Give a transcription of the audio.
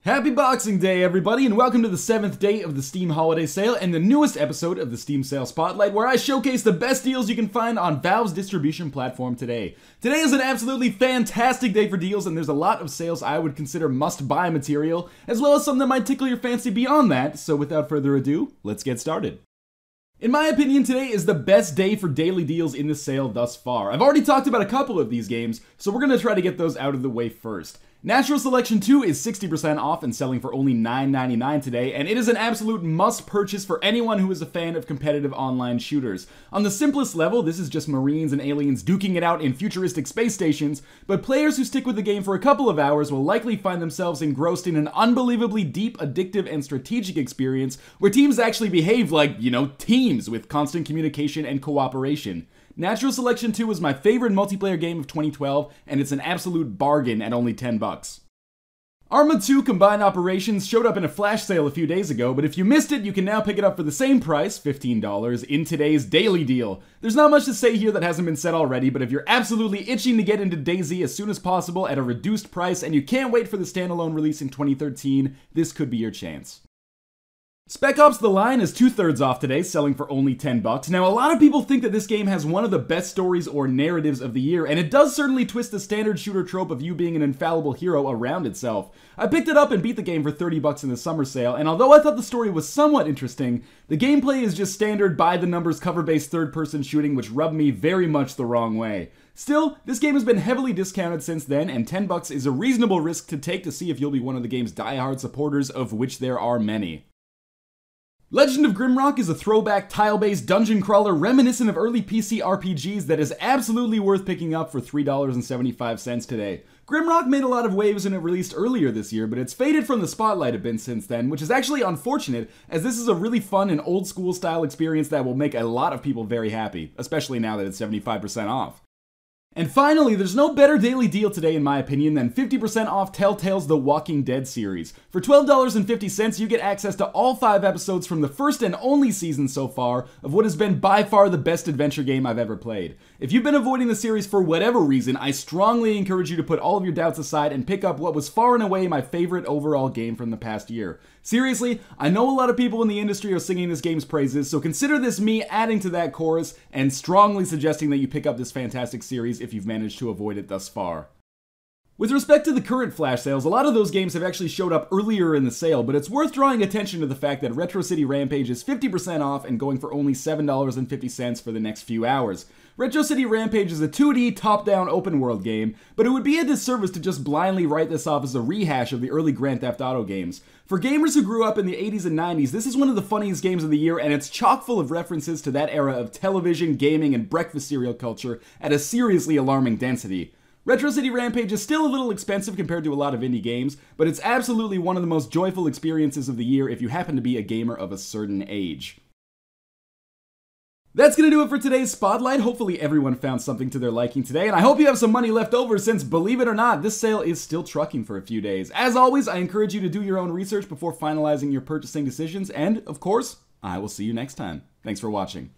Happy Boxing Day, everybody, and welcome to the 7th day of the Steam Holiday Sale and the newest episode of the Steam Sale Spotlight, where I showcase the best deals you can find on Valve's distribution platform today. Today is an absolutely fantastic day for deals, and there's a lot of sales I would consider must-buy material, as well as some that might tickle your fancy beyond that, so without further ado, let's get started. In my opinion, today is the best day for daily deals in the sale thus far. I've already talked about a couple of these games, so we're going to try to get those out of the way first. Natural Selection 2 is 60% off and selling for only $9.99 today, and it is an absolute must-purchase for anyone who is a fan of competitive online shooters. On the simplest level, this is just Marines and aliens duking it out in futuristic space stations, but players who stick with the game for a couple of hours will likely find themselves engrossed in an unbelievably deep, addictive, and strategic experience where teams actually behave like, teams with constant communication and cooperation. Natural Selection 2 was my favorite multiplayer game of 2012, and it's an absolute bargain at only $10. Arma 2 Combined Operations showed up in a flash sale a few days ago, but if you missed it, you can now pick it up for the same price, $15, in today's daily deal. There's not much to say here that hasn't been said already, but if you're absolutely itching to get into DayZ as soon as possible at a reduced price, and you can't wait for the standalone release in 2013, this could be your chance. Spec Ops: The Line is 2/3 off today, selling for only $10. Now, a lot of people think that this game has one of the best stories or narratives of the year, and it does certainly twist the standard shooter trope of you being an infallible hero around itself. I picked it up and beat the game for $30 in the summer sale, and although I thought the story was somewhat interesting, the gameplay is just standard by-the-numbers cover-based third-person shooting, which rubbed me very much the wrong way. Still, this game has been heavily discounted since then, and $10 is a reasonable risk to take to see if you'll be one of the game's die-hard supporters, of which there are many. Legend of Grimrock is a throwback tile-based dungeon crawler reminiscent of early PC RPGs that is absolutely worth picking up for $3.75 today. Grimrock made a lot of waves when it released earlier this year, but it's faded from the spotlight a bit since then, which is actually unfortunate, as this is a really fun and old-school style experience that will make a lot of people very happy, especially now that it's 75% off. And finally, there's no better daily deal today in my opinion than 50% off Telltale's The Walking Dead series. For $12.50, you get access to all 5 episodes from the first and only season so far of what has been by far the best adventure game I've ever played. If you've been avoiding the series for whatever reason, I strongly encourage you to put all of your doubts aside and pick up what was far and away my favorite overall game from the past year. Seriously, I know a lot of people in the industry are singing this game's praises, so consider this me adding to that chorus and strongly suggesting that you pick up this fantastic series if you've managed to avoid it thus far. With respect to the current flash sales, a lot of those games have actually showed up earlier in the sale, but it's worth drawing attention to the fact that Retro City Rampage is 50% off and going for only $7.50 for the next few hours. Retro City Rampage is a 2D top-down open-world game, but it would be a disservice to just blindly write this off as a rehash of the early Grand Theft Auto games. For gamers who grew up in the 80s and 90s, this is one of the funniest games of the year, and it's chock full of references to that era of television, gaming, and breakfast cereal culture at a seriously alarming density. Retro City Rampage is still a little expensive compared to a lot of indie games, but it's absolutely one of the most joyful experiences of the year if you happen to be a gamer of a certain age. That's gonna do it for today's Spotlight. Hopefully everyone found something to their liking today, and I hope you have some money left over since, believe it or not, this sale is still trucking for a few days. As always, I encourage you to do your own research before finalizing your purchasing decisions, and, of course, I will see you next time. Thanks for watching.